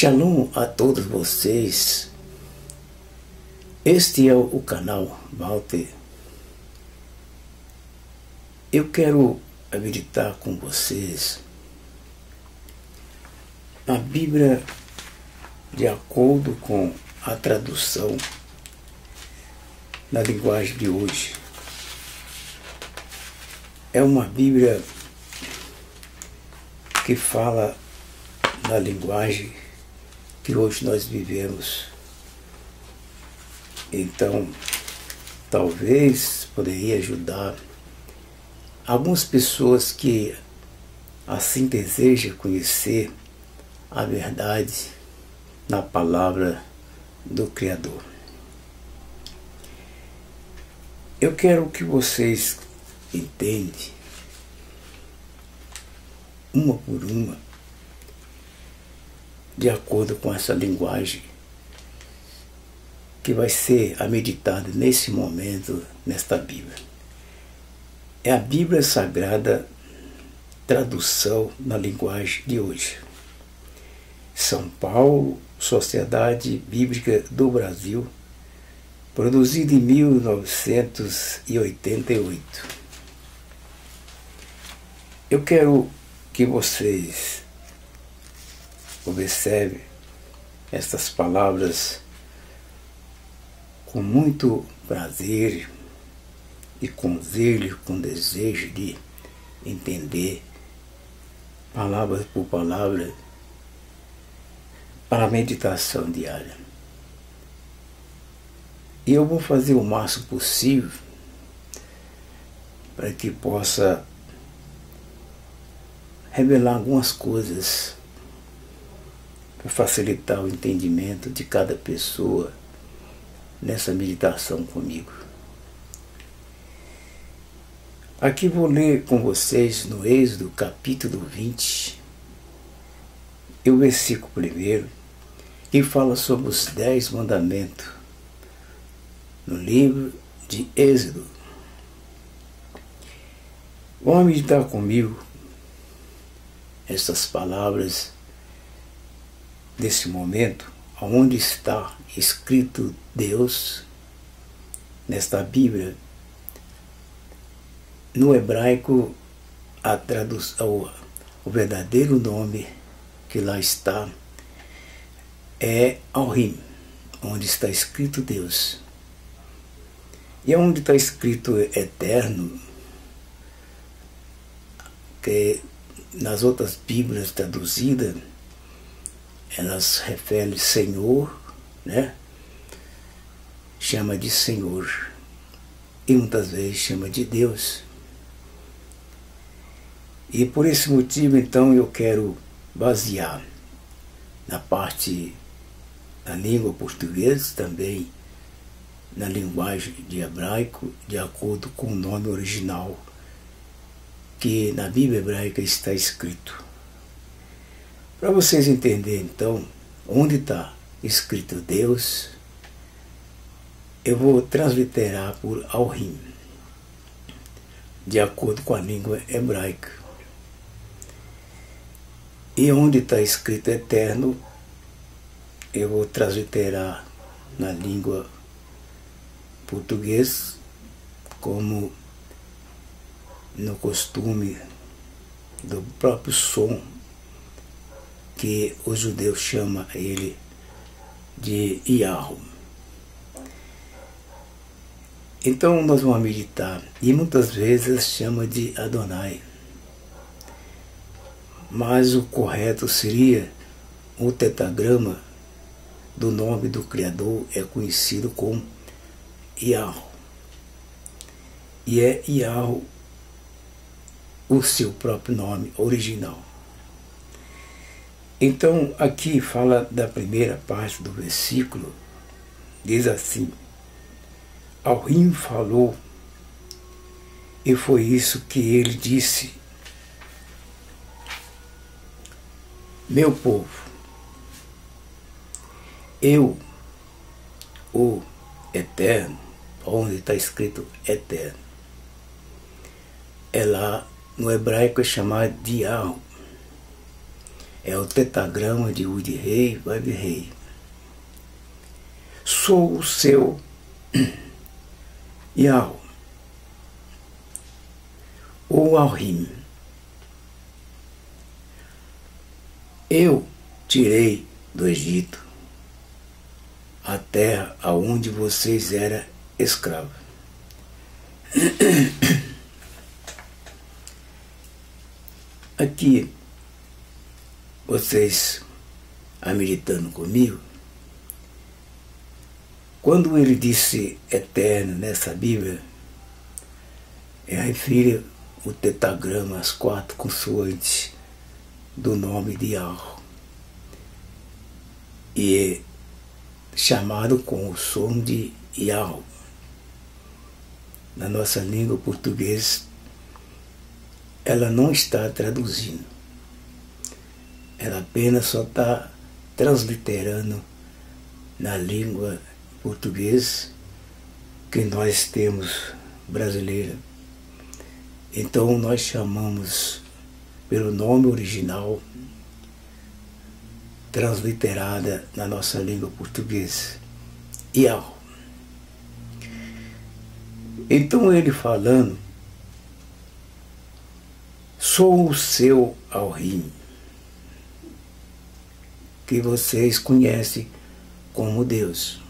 Shalom a todos vocês. Este é o canal Walter. Eu quero meditar com vocês a Bíblia de acordo com a tradução na linguagem de hoje. É uma Bíblia que fala na linguagem que hoje nós vivemos. Então, talvez poderia ajudar algumas pessoas que assim desejam conhecer a verdade na palavra do Criador. Eu quero que vocês entendam, uma por uma, de acordo com essa linguagem que vai ser a meditada nesse momento, nesta Bíblia. É a Bíblia Sagrada, tradução na linguagem de hoje. São Paulo, Sociedade Bíblica do Brasil, produzido em 1988. Eu quero que vocês observem estas palavras com muito prazer e com zelo, com desejo de entender palavra por palavra para a meditação diária. E eu vou fazer o máximo possível para que possa revelar algumas coisas para facilitar o entendimento de cada pessoa nessa meditação comigo. Aqui vou ler com vocês no Êxodo capítulo 20, e o versículo 1, que fala sobre os 10 mandamentos, no livro de Êxodo. Vão meditar comigo essas palavras desse momento, onde está escrito Deus nesta Bíblia. No hebraico, a tradução, o verdadeiro nome que lá está é Elohim, onde está escrito Deus. E onde está escrito Eterno, que nas outras Bíblias traduzidas, elas referem Senhor, né? Chama de Senhor. E muitas vezes chama de Deus. E por esse motivo, então, eu quero basear na parte da língua portuguesa, também na linguagem de hebraico, de acordo com o nome original que na Bíblia hebraica está escrito. Para vocês entenderem, então, onde está escrito Deus, eu vou transliterar por Elohim, de acordo com a língua hebraica. E onde está escrito Eterno, eu vou transliterar na língua portuguesa, como no costume do próprio som que os judeus chamam ele de Yahweh. Então nós vamos meditar, e muitas vezes chama de Adonai, mas o correto seria o tetragrama do nome do Criador, é conhecido como Yahweh, e é Yahweh o seu próprio nome original. Então, aqui fala da primeira parte do versículo, diz assim: Elohim falou, e foi isso que ele disse: meu povo, eu, o Eterno, onde está escrito Eterno, é lá no hebraico é chamado de Yahweh. É o tetagrama de Yud-Rei, Vav-Rei. Sou o seu Yahweh, ou Alrim. Eu tirei do Egito a terra aonde vocês eram escravos. Aqui, vocês meditando comigo, quando ele disse eterno nessa Bíblia, refere o tetagrama, as 4 consoantes do nome de Yahweh, e é chamado com o som de Yahweh. Na nossa língua portuguesa, ela não está traduzindo, ela apenas só está transliterando na língua portuguesa que nós temos brasileira. Então nós chamamos pelo nome original, transliterada na nossa língua portuguesa, Yahweh. Então ele falando, sou o seu Alrim, que vocês conhecem como Deus.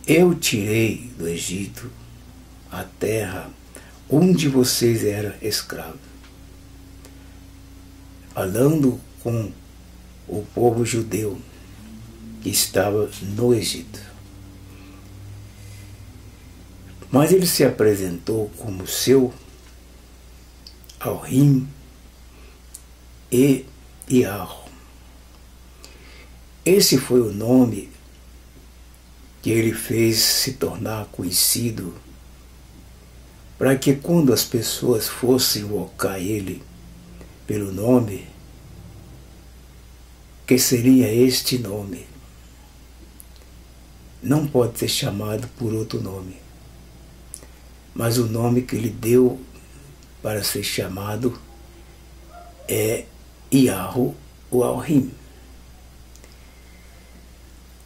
Eu tirei do Egito a terra onde vocês eram escravos. Falando com o povo judeu que estava no Egito. Mas ele se apresentou como seu Alrim e Yahweh. Esse foi o nome que ele fez se tornar conhecido, para que quando as pessoas fossem invocar ele pelo nome, que seria este nome. Não pode ser chamado por outro nome, mas o nome que ele deu para ser chamado é Yahweh, o Alrim.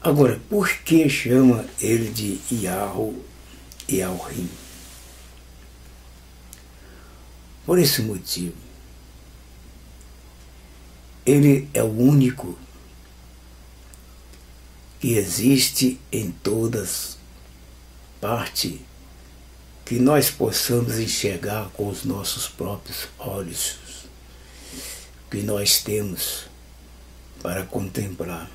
Agora, por que chama ele de Yahweh e Alrim? Por esse motivo. Ele é o único que existe em todas partes que nós possamos enxergar com os nossos próprios olhos, que nós temos para contemplar.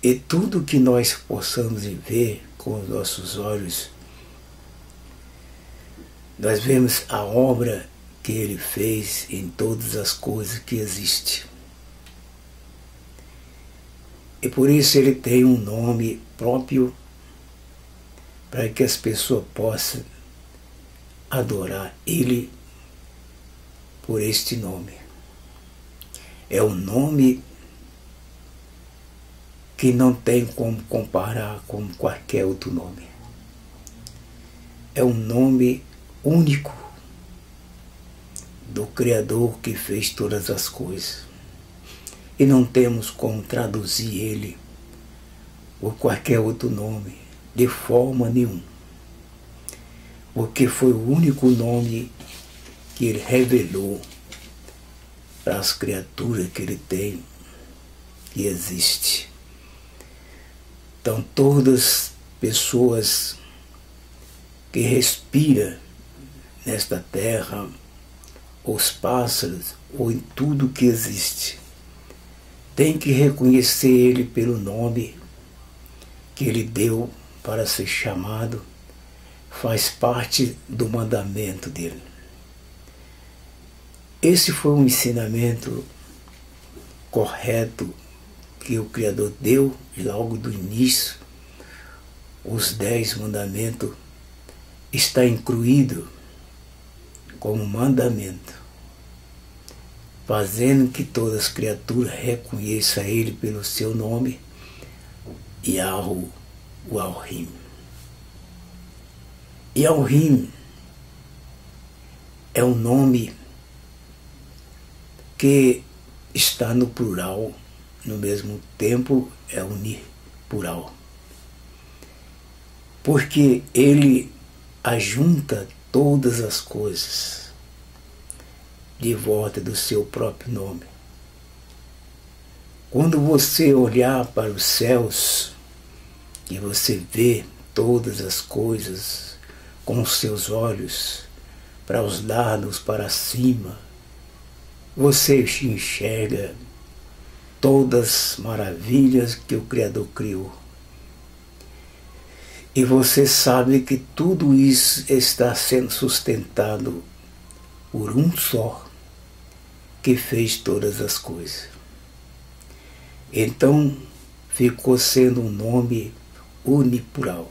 E tudo que nós possamos ver com os nossos olhos, nós vemos a obra que ele fez em todas as coisas que existem. E por isso ele tem um nome próprio para que as pessoas possam adorar ele por este nome. É um nome que não tem como comparar com qualquer outro nome. É um nome único do Criador que fez todas as coisas. E não temos como traduzir ele por qualquer outro nome, de forma nenhuma. Porque foi o único nome que ele revelou para as criaturas que ele tem, que existe. Então todas as pessoas que respiram nesta terra, os pássaros, ou em tudo que existe, tem que reconhecer ele pelo nome que ele deu para ser chamado, faz parte do mandamento dele. Esse foi um ensinamento correto que o Criador deu logo do início. Os 10 mandamentos está incluído como mandamento, fazendo que todas as criaturas reconheçam ele pelo seu nome, Yahweh, o Alrim. E Alrim é um nome que está no plural, no mesmo tempo é uniplural. Porque ele ajunta todas as coisas de volta do seu próprio nome. Quando você olhar para os céus e você vê todas as coisas com os seus olhos, para os lados, para cima, você enxerga todas as maravilhas que o Criador criou. E você sabe que tudo isso está sendo sustentado por um só, que fez todas as coisas. Então, ficou sendo um nome uniplural,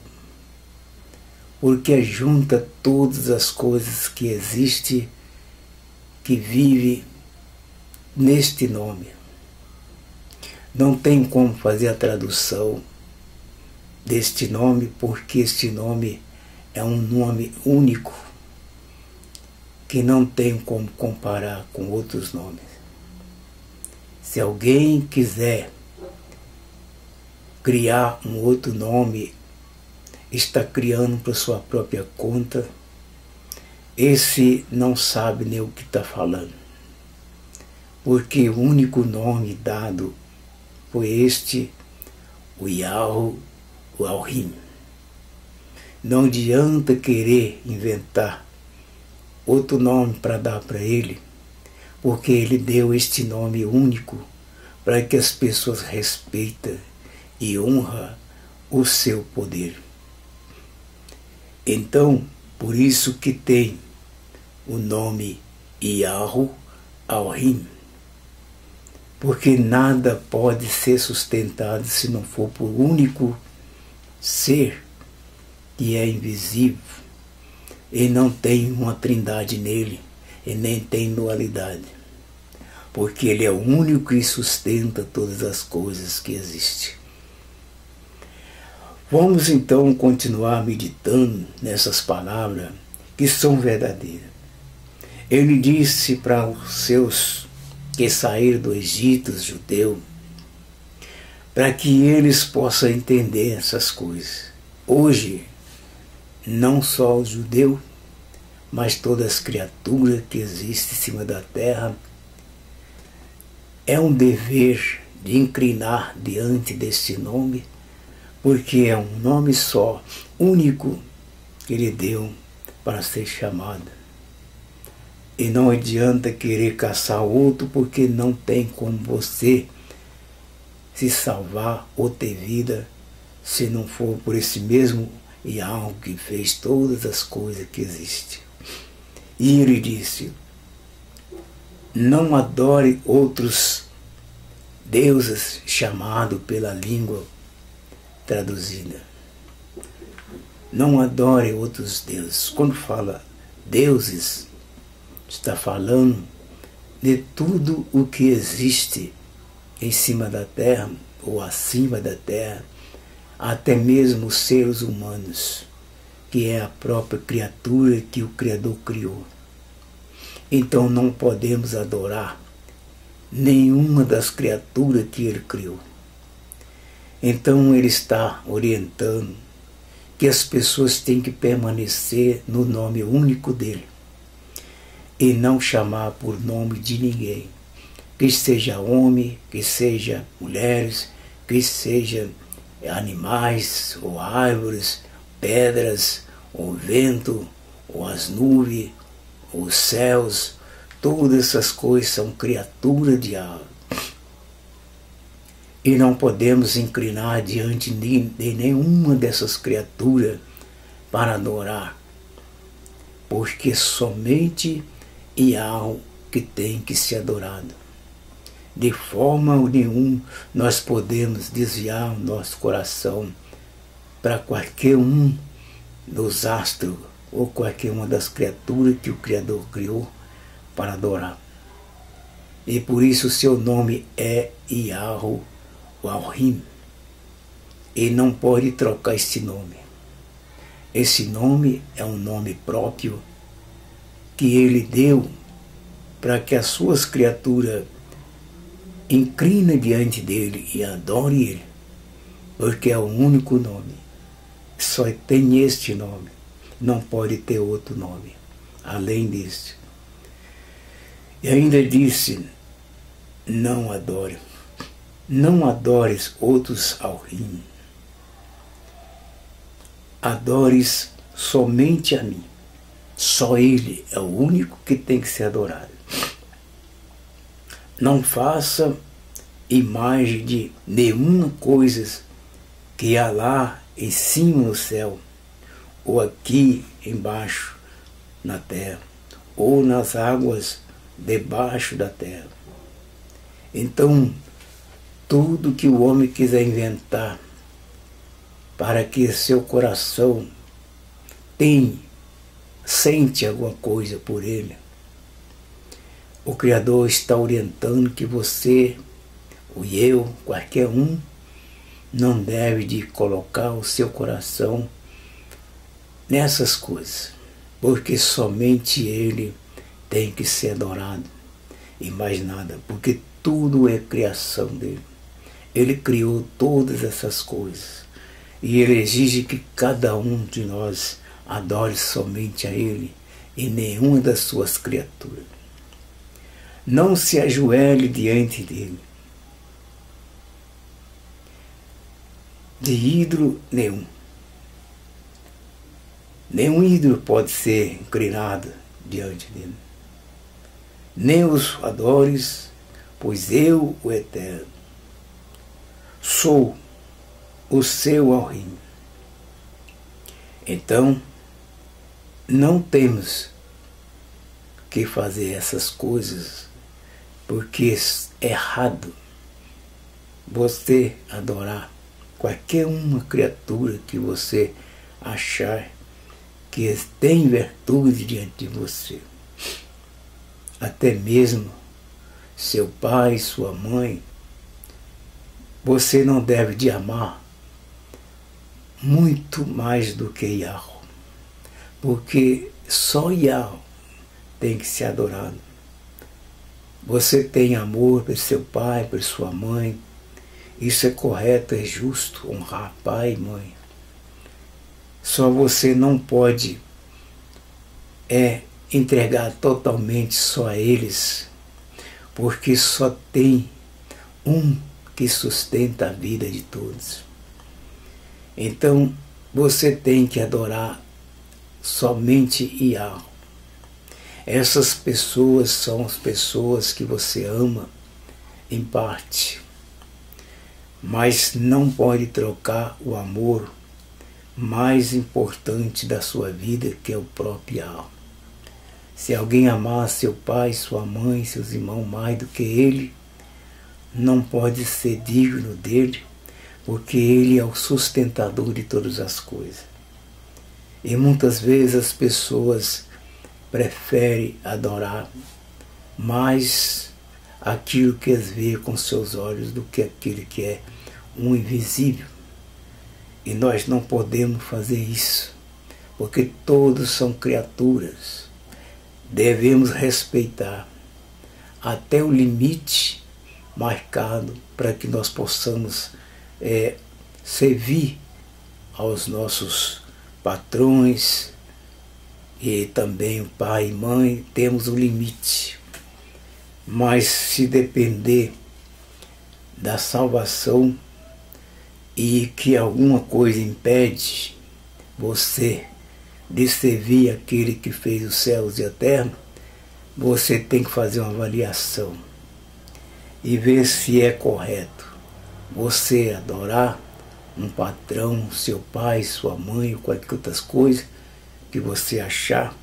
porque junta todas as coisas que existem, que vive neste nome. Não tem como fazer a tradução deste nome, porque este nome é um nome único, que não tem como comparar com outros nomes. Se alguém quiser criar um outro nome, está criando por sua própria conta, esse não sabe nem o que está falando. Porque o único nome dado foi este, o Yahweh, o Elohim. Não adianta querer inventar outro nome para dar para ele, porque ele deu este nome único para que as pessoas respeitem e honram o seu poder. Então, por isso que tem o nome Yahweh Elohim, porque nada pode ser sustentado se não for por único ser que é invisível, e não tem uma trindade nele, e nem tem dualidade, porque ele é o único que sustenta todas as coisas que existem. Vamos então continuar meditando nessas palavras que são verdadeiras. Ele disse para os seus que saíram do Egito, os judeus, para que eles possam entender essas coisas. Hoje, não só os judeus, mas todas as criaturas que existem em cima da terra, é um dever de inclinar diante desse nome, porque é um nome só, único, que ele deu para ser chamado. E não adianta querer caçar outro, porque não tem como você se salvar ou ter vida se não for por esse mesmo Yahweh que fez todas as coisas que existem. E ele disse: não adore outros deuses chamados pela língua traduzida. Não adore outros deuses. Quando fala deuses, está falando de tudo o que existe em cima da terra ou acima da terra, até mesmo os seres humanos, que é a própria criatura que o Criador criou. Então não podemos adorar nenhuma das criaturas que ele criou. Então ele está orientando que as pessoas têm que permanecer no nome único dele e não chamar por nome de ninguém, que seja homem, que seja mulheres, que seja animais ou árvores, pedras, ou vento, ou as nuvens, ou os céus. Todas essas coisas são criaturas de Yahweh. E não podemos inclinar diante de nenhuma dessas criaturas para adorar, porque somente Yahweh que tem que ser adorado. De forma nenhuma nós podemos desviar o nosso coração para qualquer um dos astros ou qualquer uma das criaturas que o Criador criou para adorar. E por isso o seu nome é Yahweh Elohim. E não pode trocar esse nome. Esse nome é um nome próprio que ele deu para que as suas criaturas inclinem diante dele e adorem ele, porque é o único nome, só tem este nome, não pode ter outro nome além deste. E ainda disse: não adores outros Alrim, adores somente a mim. Só ele é o único que tem que ser adorado. Não faça imagem de nenhuma coisa que há lá em cima no céu, ou aqui embaixo na terra, ou nas águas debaixo da terra. Então, tudo que o homem quiser inventar para que seu coração sente alguma coisa por ele, o Criador está orientando que você, ou eu, qualquer um, não deve de colocar o seu coração nessas coisas, porque somente ele tem que ser adorado e mais nada, porque tudo é criação dele. Ele criou todas essas coisas e ele exige que cada um de nós adore somente a ele e nenhuma das suas criaturas. Não se ajoelhe diante dele, de ídolo nenhum. Nenhum ídolo pode ser inclinado diante dele. Nem os adores, pois eu, o Eterno, sou o seu Alrim. Então, não temos que fazer essas coisas, porque é errado você adorar qualquer uma criatura que você achar que tem virtude diante de você. Até mesmo seu pai, sua mãe, você não deve de amar muito mais do que Yahweh, porque só Yahweh tem que ser adorado. Você tem amor por seu pai, por sua mãe, isso é correto, é justo, honrar pai e mãe. Só você não pode entregar totalmente só a eles, porque só tem um que sustenta a vida de todos. Então, você tem que adorar somente Yahweh. Essas pessoas são as pessoas que você ama em parte, mas não pode trocar o amor mais importante da sua vida, que é o próprio Yahweh. Se alguém amar seu pai, sua mãe, seus irmãos mais do que ele, não pode ser digno dele, porque ele é o sustentador de todas as coisas. E muitas vezes as pessoas preferem adorar mais aquilo que eles veem com seus olhos do que aquilo que é um invisível. E nós não podemos fazer isso, porque todos são criaturas. Devemos respeitar até o limite marcado para que nós possamos servir aos nossos patrões e também o pai e mãe. Temos um limite, mas se depender da salvação e que alguma coisa impede você de servir aquele que fez os céus e a terra, você tem que fazer uma avaliação e ver se é correto você adorar um patrão, seu pai, sua mãe, ou qualquer outras coisas que você achar,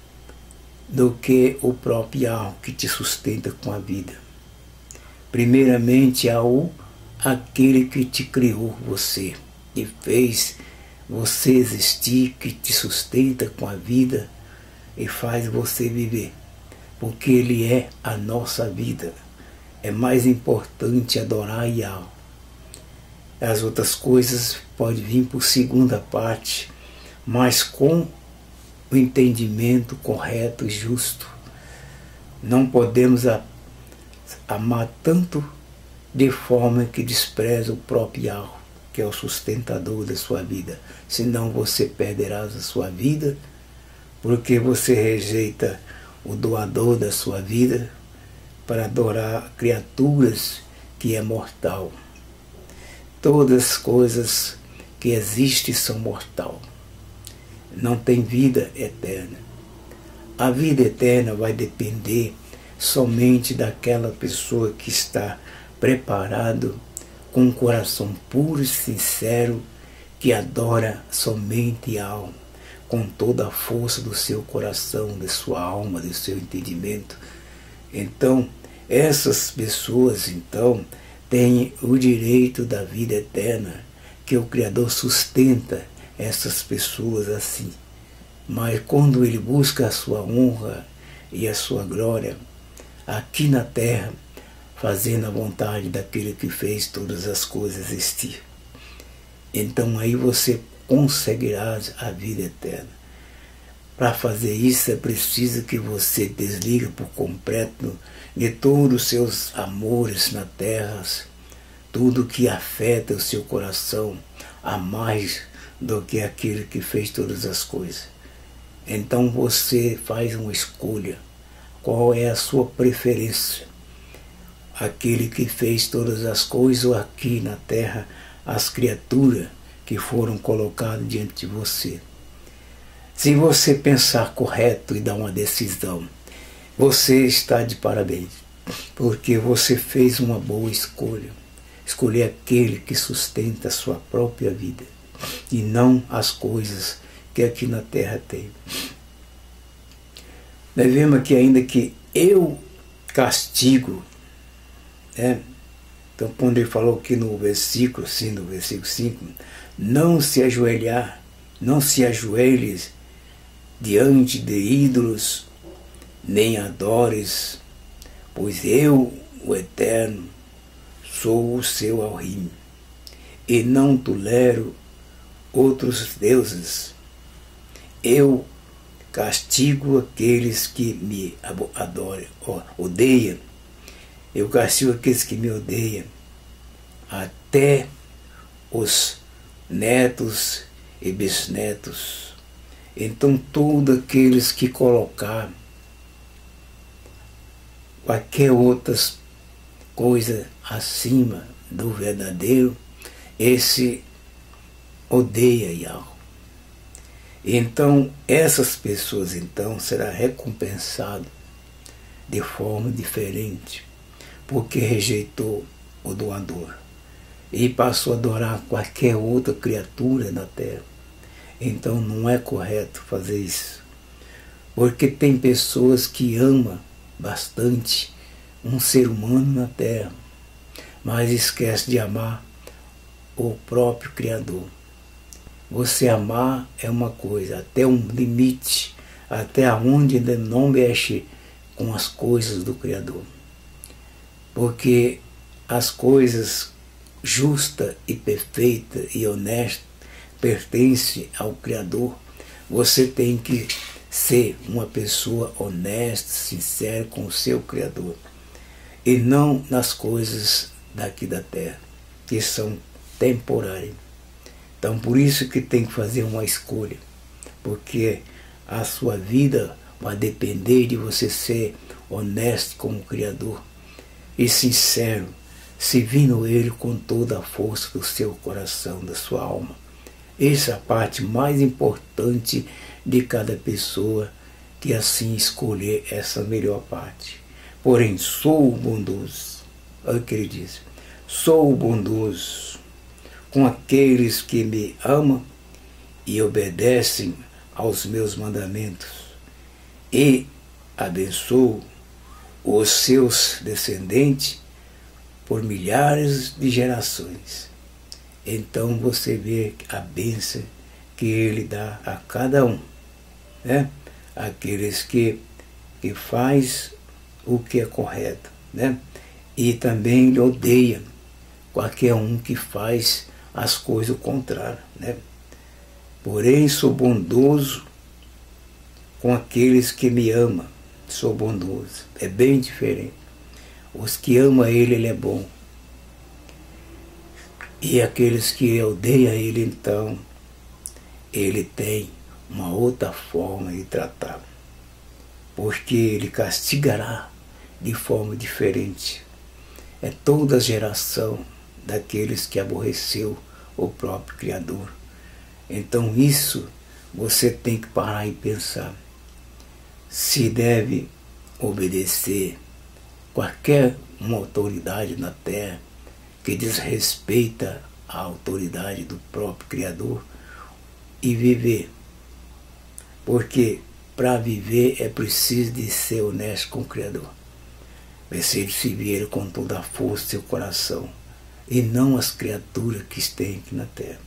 do que o próprio Yahweh que te sustenta com a vida. Primeiramente, aquele que te criou você, que fez você existir, que te sustenta com a vida e faz você viver, porque ele é a nossa vida. É mais importante adorar Yahweh. As outras coisas podem vir por segunda parte, mas com o entendimento correto e justo. Não podemos amar tanto de forma que despreza o próprio Yahweh, que é o sustentador da sua vida. Senão você perderá a sua vida, porque você rejeita o doador da sua vida para adorar criaturas que é mortal. Todas as coisas que existem são mortal. Não tem vida eterna. A vida eterna vai depender somente daquela pessoa que está preparado com um coração puro e sincero, que adora somente a alma, com toda a força do seu coração, da sua alma, do seu entendimento. Então, essas pessoas, então, têm o direito da vida eterna, que o Criador sustenta essas pessoas assim. Mas quando ele busca a sua honra e a sua glória aqui na terra, fazendo a vontade daquele que fez todas as coisas existir, então aí você conseguirá a vida eterna. Para fazer isso é preciso que você desligue por completo de todos os seus amores na terra, tudo que afeta o seu coração a mais do que aquele que fez todas as coisas. Então você faz uma escolha. Qual é a sua preferência? Aquele que fez todas as coisas, ou aqui na terra as criaturas que foram colocadas diante de você? Se você pensar correto e dar uma decisão, você está de parabéns, porque você fez uma boa escolha. Escolher aquele que sustenta a sua própria vida e não as coisas que aqui na terra tem. Nós vemos aqui ainda que eu castigo, né? Então, quando ele falou aqui no versículo 5, não se ajoelhar, não se ajoelhes diante de ídolos, nem adores, pois eu, o Eterno, sou o seu Elohim, e não tolero outros deuses. Eu castigo aqueles que me odeiam. Eu castigo aqueles que me odeiam, até os netos e bisnetos. Então, todos aqueles que colocar qualquer outra coisa acima do verdadeiro, esse odeia Yahweh. Então, essas pessoas, então, serão recompensadas de forma diferente, porque rejeitou o doador e passou a adorar qualquer outra criatura na terra. Então, não é correto fazer isso, porque tem pessoas que amam bastante um ser humano na terra, mas esquece de amar o próprio Criador. Você amar é uma coisa, até um limite, até onde ainda não mexe com as coisas do Criador. Porque as coisas justas e perfeitas e honestas pertencem ao Criador. Você tem que ser uma pessoa honesta, sincera com o seu Criador, e não nas coisas daqui da terra, que são temporárias. Então, por isso que tem que fazer uma escolha, porque a sua vida vai depender de você ser honesto com o Criador e sincero, servindo Ele com toda a força do seu coração, da sua alma. Essa é a parte mais importante de cada pessoa, que assim escolher essa melhor parte. Porém, sou bondoso. Olha o que ele diz. Sou bondoso com aqueles que me amam e obedecem aos meus mandamentos, e abençoo os seus descendentes por milhares de gerações. Então você vê a bênção que ele dá a cada um, né? Aqueles que faz o que é correto, né? E também ele odeia qualquer um que faz as coisas contrárias, né? Porém, sou bondoso com aqueles que me amam sou bondoso. É bem diferente. Os que amam Ele, Ele é bom. E aqueles que odeiam Ele, então, Ele tem uma outra forma de tratar. Porque Ele castigará de forma diferente. É toda a geração daqueles que aborreceu o próprio Criador. Então isso você tem que parar e pensar. Se deve obedecer qualquer uma autoridade na terra que desrespeita a autoridade do próprio Criador e viver. Porque para viver é preciso de ser honesto com o Criador. Preciso se viver com toda a força do seu coração e não as criaturas que têm aqui na terra.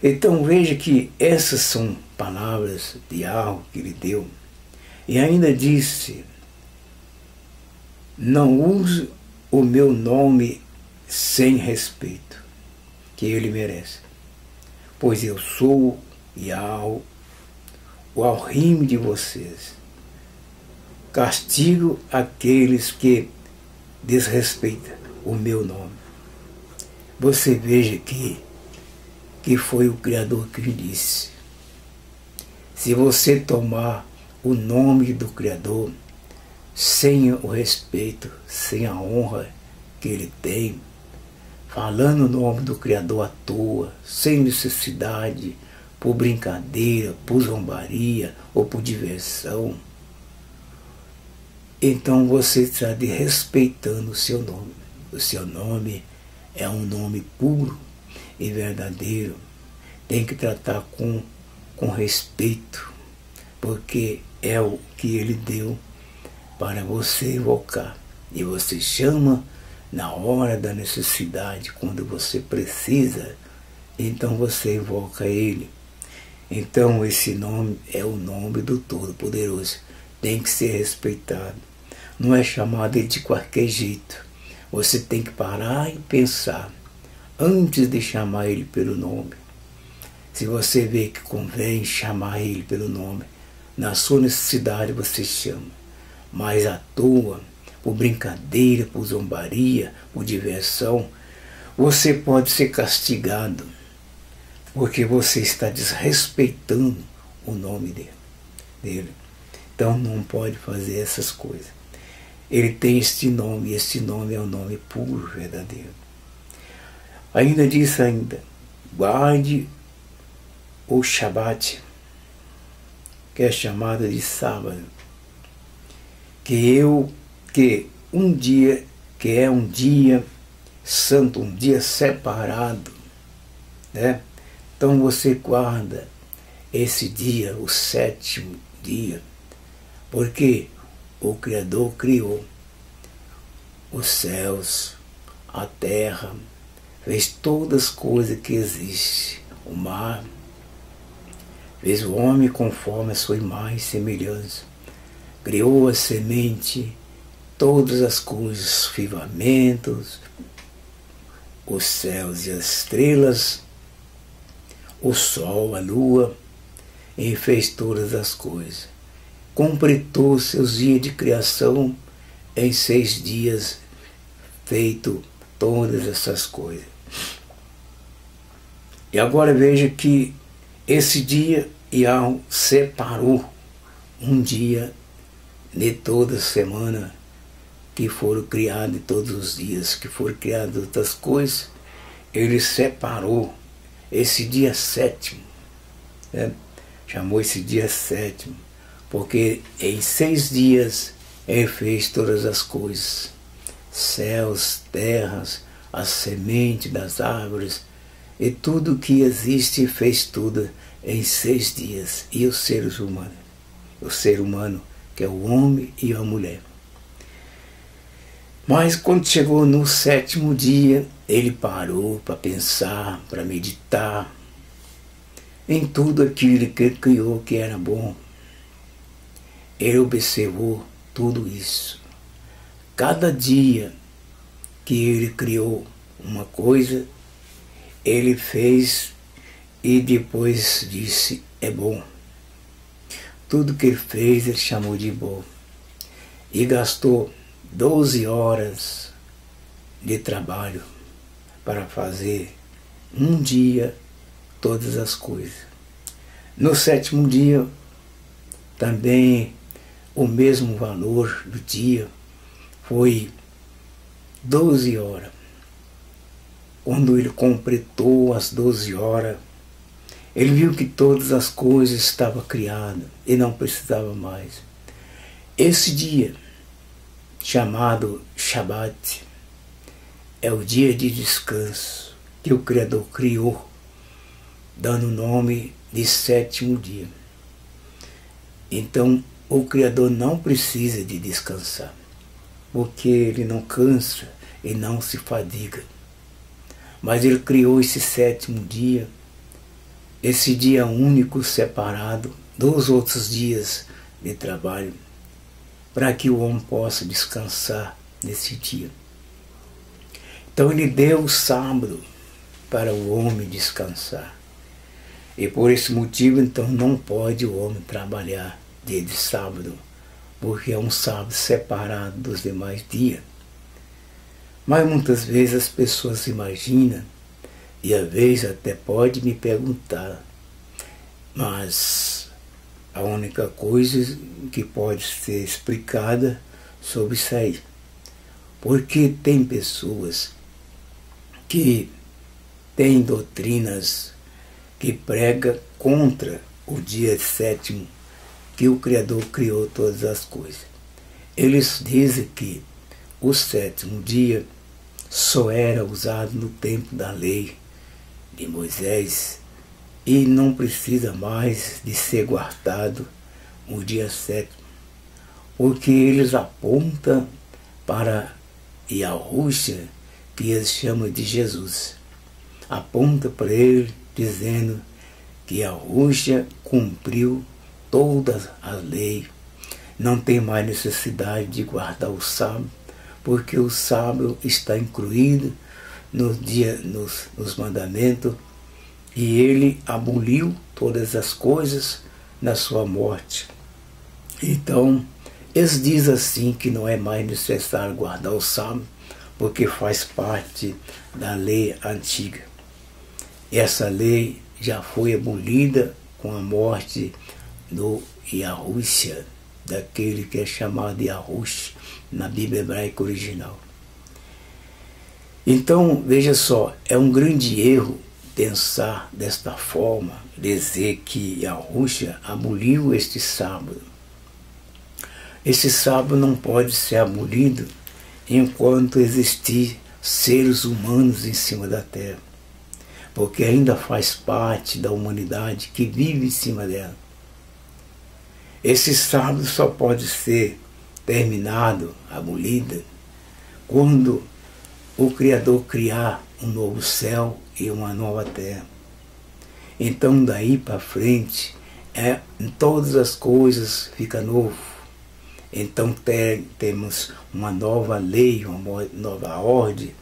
Então veja que essas são palavras de algo que Ele deu. E ainda disse: não use o meu nome sem respeito, que Ele merece. Pois eu sou Yahweh, o arrime de vocês. Castigo aqueles que desrespeitam o meu nome. Você veja que foi o Criador que disse. Se você tomar o nome do Criador sem o respeito, sem a honra que Ele tem, falando o nome do Criador à toa, sem necessidade, por brincadeira, por zombaria ou por diversão, então você está desrespeitando o seu nome. O seu nome é um nome puro e verdadeiro. Tem que tratar com respeito, porque é o que Ele deu para você invocar. E você chama na hora da necessidade, quando você precisa, então você invoca Ele. Então esse nome é o nome do Todo-Poderoso. Tem que ser respeitado. Não é chamado Ele de qualquer jeito. Você tem que parar e pensar antes de chamar Ele pelo nome. Se você vê que convém chamar Ele pelo nome, na sua necessidade você chama. Mas à toa, por brincadeira, por zombaria, por diversão, você pode ser castigado, porque você está desrespeitando o nome dele. Então não pode fazer essas coisas. Ele tem este nome, e este nome é um nome puro, verdadeiro. Ainda diz guarde o Shabat, que é chamado de sábado, que é um dia santo, um dia separado, né? Então você guarda esse dia, o 7º dia, porque o Criador criou os céus, a terra, fez todas as coisas que existem, o mar, fez o homem conforme a sua imagem e semelhança, criou a semente, todas as coisas, firmamentos, os céus e as estrelas, o sol, a lua, e fez todas as coisas. Completou seus dias de criação em 6 dias, feito todas essas coisas. E agora veja que esse dia Yahweh separou um dia de toda semana que foram criados, de todos os dias que foram criadas outras coisas. Ele separou esse dia 7º, né? Chamou esse dia 7º, porque em 6 dias Ele fez todas as coisas, céus, terras, a semente das árvores, e tudo que existe fez tudo em 6 dias. E os seres humanos, o ser humano, que é o homem e a mulher. Mas quando chegou no 7º dia, Ele parou para pensar, para meditar em tudo aquilo que Ele criou que era bom. Ele observou tudo isso. Cada dia que Ele criou uma coisa, Ele fez e depois disse: é bom. tudo que ele fez ele chamou de bom. E gastou 12 horas de trabalho para fazer um dia todas as coisas. No 7º dia, também o mesmo valor do dia foi 12 horas. Quando ele completou as 12 horas, ele viu que todas as coisas estavam criadas e não precisava mais. Esse dia, chamado Shabat, é o dia de descanso que o Criador criou, dando o nome de 7º dia. Então, o Criador não precisa de descansar, porque ele não cansa e não se fadiga. Mas ele criou esse 7º dia, esse dia único, separado dos outros dias de trabalho, para que o homem possa descansar nesse dia. Então ele deu o sábado para o homem descansar. E por esse motivo, então, não pode o homem trabalhar dia de sábado, porque é um sábado separado dos demais dias. Mas muitas vezes as pessoas imaginam, e às vezes até pode me perguntar, mas a única coisa que pode ser explicada sobre isso aí, porque tem pessoas que têm doutrinas que pregam contra o dia 7º, que o Criador criou todas as coisas. Eles dizem que o 7º dia só era usado no tempo da lei de Moisés e não precisa mais de ser guardado o dia 7º, porque eles apontam para Yahushua, que eles chamam de Jesus. Aponta para ele dizendo que Yahushua cumpriu toda a lei, não tem mais necessidade de guardar o sábado, porque o sábado está incluído nos mandamentos, e ele aboliu todas as coisas na sua morte. Então, eles dizem assim que não é mais necessário guardar o sábado, porque faz parte da lei antiga. Essa lei já foi abolida com a morte do Yahushua, daquele que é chamado de Yahushua na Bíblia hebraica original. Então, veja só, é um grande erro pensar desta forma, dizer que Yahushua aboliu este sábado. Esse sábado não pode ser abolido enquanto existir seres humanos em cima da terra, porque ainda faz parte da humanidade que vive em cima dela. Esse sábado só pode ser terminado, abolido, quando o Criador criar um novo céu e uma nova terra. Então daí para frente, em todas as coisas fica novo. Então temos uma nova lei, uma nova ordem,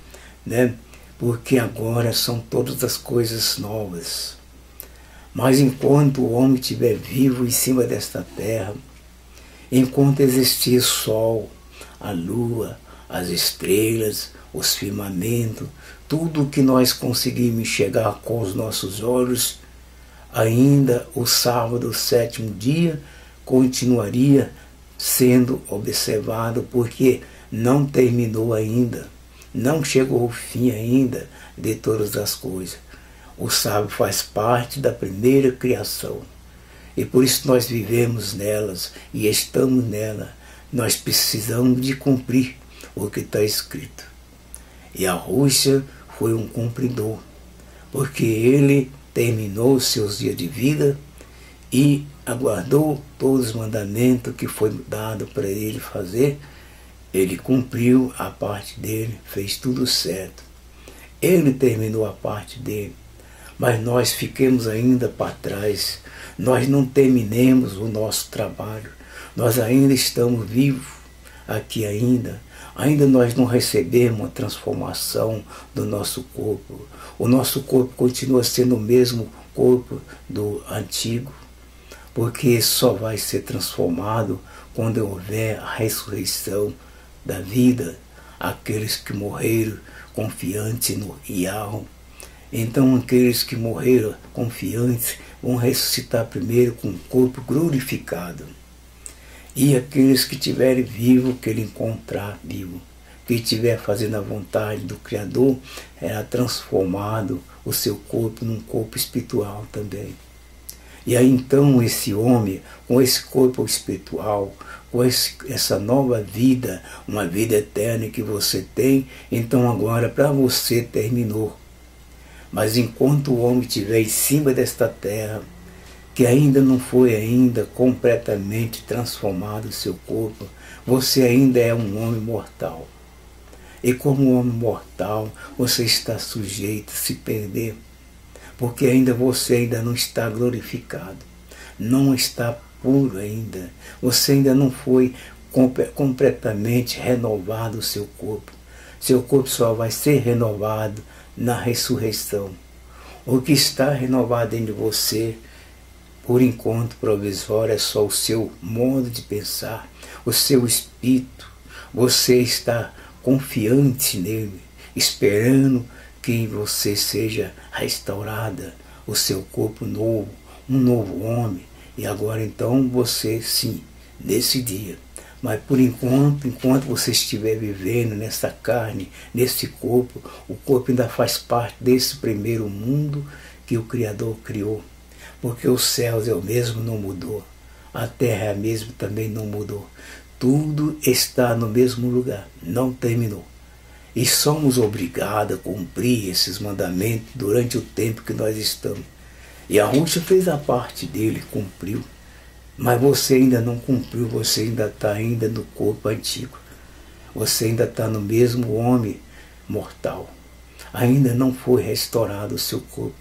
né? Porque agora são todas as coisas novas. Mas enquanto o homem estiver vivo em cima desta terra, enquanto existir o sol, a lua, as estrelas, os firmamentos, tudo que nós conseguimos enxergar com os nossos olhos, ainda o sábado, o 7º dia, continuaria sendo observado, porque não terminou ainda, não chegou ao fim ainda de todas as coisas. O sábado faz parte da primeira criação, e por isso nós vivemos nelas e estamos nela. Nós precisamos de cumprir o que está escrito. E Yahushua foi um cumpridor, porque ele terminou os seus dias de vida e aguardou todos os mandamentos que foi dado para ele fazer. Ele cumpriu a parte dele, fez tudo certo. Ele terminou a parte dele, mas nós fiquemos ainda para trás. Nós não terminemos o nosso trabalho. Nós ainda estamos vivos aqui ainda. Ainda nós não recebemos a transformação do nosso corpo. O nosso corpo continua sendo o mesmo corpo do antigo. porque só vai ser transformado quando houver a ressurreição da vida, aqueles que morreram confiantes no Yahweh. Então aqueles que morreram confiantes vão ressuscitar primeiro com o corpo glorificado. E aqueles que estiverem vivos, que ele encontrar vivo, que estiver fazendo a vontade do Criador, será transformado o seu corpo num corpo espiritual também. E aí então esse homem, com esse corpo espiritual, com essa nova vida, uma vida eterna que você tem, então agora para você terminou. Mas enquanto o homem estiver em cima desta terra, que ainda não foi ainda completamente transformado o seu corpo, você ainda é um homem mortal. E como homem mortal, você está sujeito a se perder, porque ainda você ainda não está glorificado, não está puro ainda, você ainda não foi completamente renovado o seu corpo. Seu corpo só vai ser renovado na ressurreição. O que está renovado em você, por enquanto provisório, é só o seu modo de pensar, o seu espírito. Você está confiante nele, esperando que você seja restaurada, o seu corpo novo, um novo homem. E agora então você sim, nesse dia. Mas por enquanto você estiver vivendo nessa carne, nesse corpo, o corpo ainda faz parte desse primeiro mundo que o Criador criou. Porque os céus é o mesmo, não mudou. A terra é a mesma, também não mudou. Tudo está no mesmo lugar, não terminou. E somos obrigados a cumprir esses mandamentos durante o tempo que nós estamos. E a Rússia fez a parte dele, cumpriu. Mas você ainda não cumpriu, você ainda está ainda no corpo antigo. Você ainda está no mesmo homem mortal. Ainda não foi restaurado o seu corpo.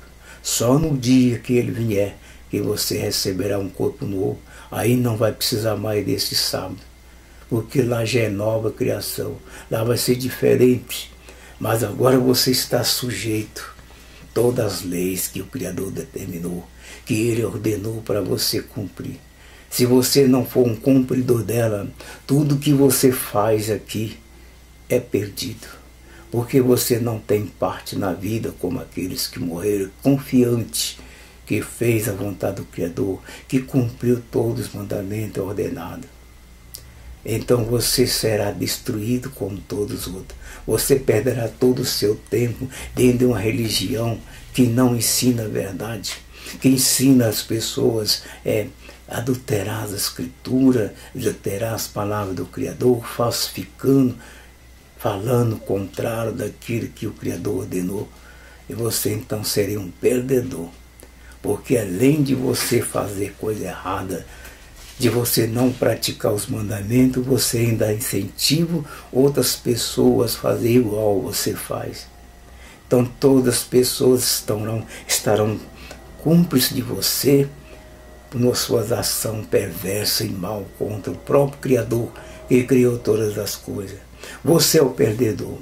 Só no dia que ele vier, que você receberá um corpo novo. Aí não vai precisar mais desse sábado. Porque lá já é nova criação. Lá vai ser diferente. Mas agora você está sujeito a todas as leis que o Criador determinou, que ele ordenou para você cumprir. Se você não for um cumpridor dela, tudo que você faz aqui é perdido. Porque você não tem parte na vida como aqueles que morreram confiante, que fez a vontade do Criador, que cumpriu todos os mandamentos ordenados. Então você será destruído como todos os outros. Você perderá todo o seu tempo dentro de uma religião que não ensina a verdade, que ensina as pessoas adulterar as escrituras, adulterar as palavras do Criador, falsificando, falando o contrário daquilo que o Criador ordenou. E você então seria um perdedor. Porque além de você fazer coisa errada, de você não praticar os mandamentos, você ainda incentiva outras pessoas a fazer igual você faz. Então todas as pessoas estarão cúmplices de você por suas ações perversas e mal contra o próprio Criador que criou todas as coisas. Você é o perdedor.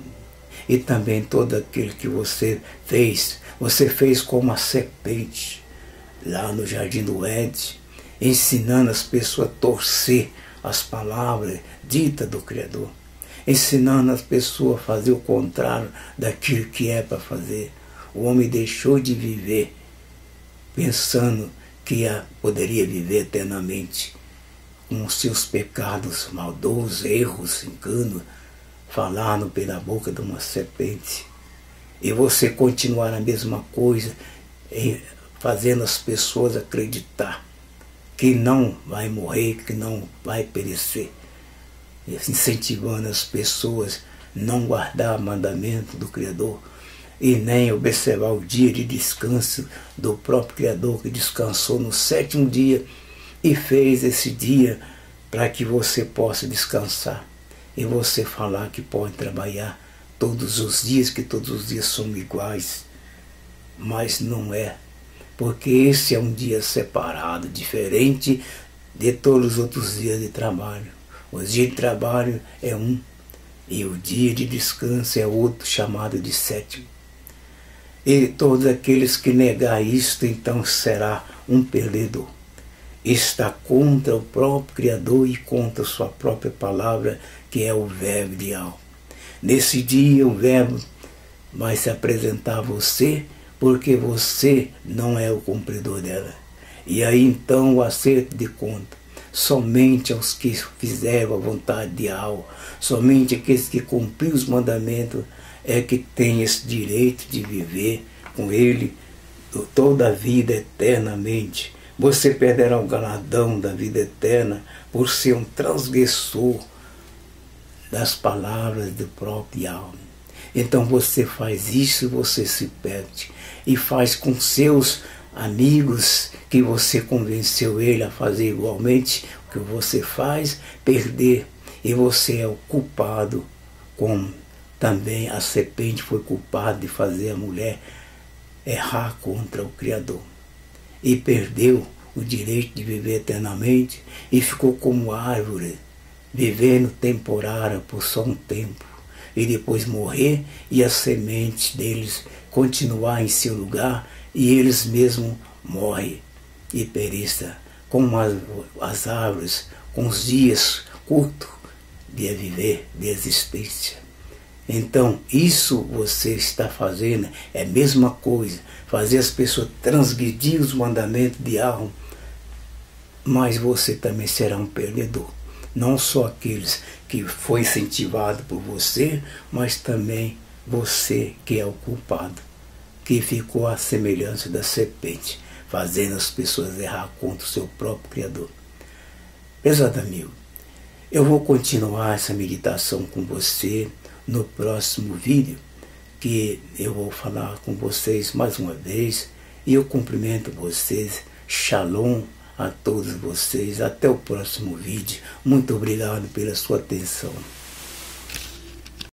E também todo aquele que você fez como a serpente lá no Jardim do Éden, ensinando as pessoas a torcer as palavras ditas do Criador, ensinando as pessoas a fazer o contrário daquilo que é para fazer. O homem deixou de viver pensando que poderia viver eternamente com os seus pecados maldosos, erros, enganos, falando pela boca de uma serpente. E você continuar a mesma coisa, fazendo as pessoas acreditar que não vai morrer, que não vai perecer, incentivando as pessoas a não guardar o mandamento do Criador e nem observar o dia de descanso do próprio Criador, que descansou no 7º dia e fez esse dia para que você possa descansar e você falar que pode trabalhar todos os dias, que todos os dias são iguais. Mas não é, porque esse é um dia separado, diferente de todos os outros dias de trabalho. O dia de trabalho é um, e o dia de descanso é outro, chamado de 7º. E todos aqueles que negar isto, então será um perdedor. está contra o próprio Criador e contra sua própria palavra, que é o Verbo ideal. Nesse dia o Verbo vai se apresentar a você, porque você não é o cumpridor dela. E aí então o acerto de conta, somente aos que fizeram a vontade de Yahweh, somente aqueles que cumpriram os mandamentos, é que tem esse direito de viver com Ele toda a vida eternamente. Você perderá o galardão da vida eterna por ser um transgressor das palavras do próprio Yahweh. Então você faz isso, você se perde. E faz com seus amigos que você convenceu ele a fazer igualmente o que você faz, perder. E você é o culpado, como também a serpente foi culpada de fazer a mulher errar contra o Criador. E perdeu o direito de viver eternamente e ficou como árvore, vivendo temporária por só um tempo, e depois morrer e as sementes deles continuar em seu lugar, e eles mesmos morrem e pereçam, como as árvores, com os dias curtos de viver, de existência. Então, isso você está fazendo, é a mesma coisa, fazer as pessoas transgredir os mandamentos de Yahweh, mas você também será um perdedor. Não só aqueles que foi incentivado por você, mas também você que é o culpado, que ficou à semelhança da serpente, fazendo as pessoas errar contra o seu próprio Criador. Prezado amigo, eu vou continuar essa meditação com você no próximo vídeo, que eu vou falar com vocês mais uma vez, e eu cumprimento vocês. Shalom a todos vocês. Até o próximo vídeo. Muito obrigado pela sua atenção.